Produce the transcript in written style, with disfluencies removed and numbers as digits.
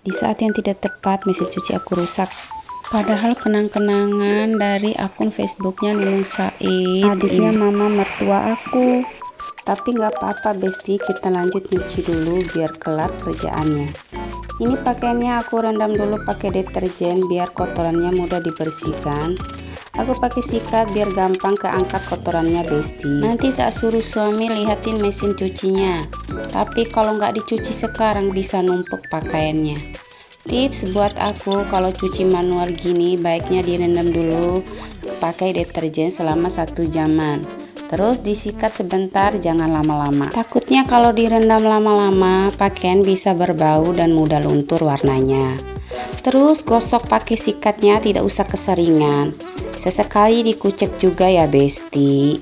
Di saat yang tidak tepat, mesin cuci aku rusak. Padahal kenang-kenangan dari akun Facebooknya Nunung Said, adiknya mama mertua aku. Tapi nggak apa-apa besti, kita lanjut nyuci dulu biar kelar kerjaannya. Ini pakaiannya aku rendam dulu pakai detergen biar kotorannya mudah dibersihkan. Aku pakai sikat biar gampang keangkat kotorannya besti. Nanti tak suruh suami lihatin mesin cucinya. Tapi kalau nggak dicuci sekarang bisa numpuk pakaiannya. Tips buat aku, kalau cuci manual gini baiknya direndam dulu pakai detergen selama 1 jaman. Terus disikat sebentar, jangan lama-lama. Takutnya kalau direndam lama-lama pakaian bisa berbau dan mudah luntur warnanya. Terus gosok pakai sikatnya, tidak usah keseringan. Sesekali dikucek juga ya besti.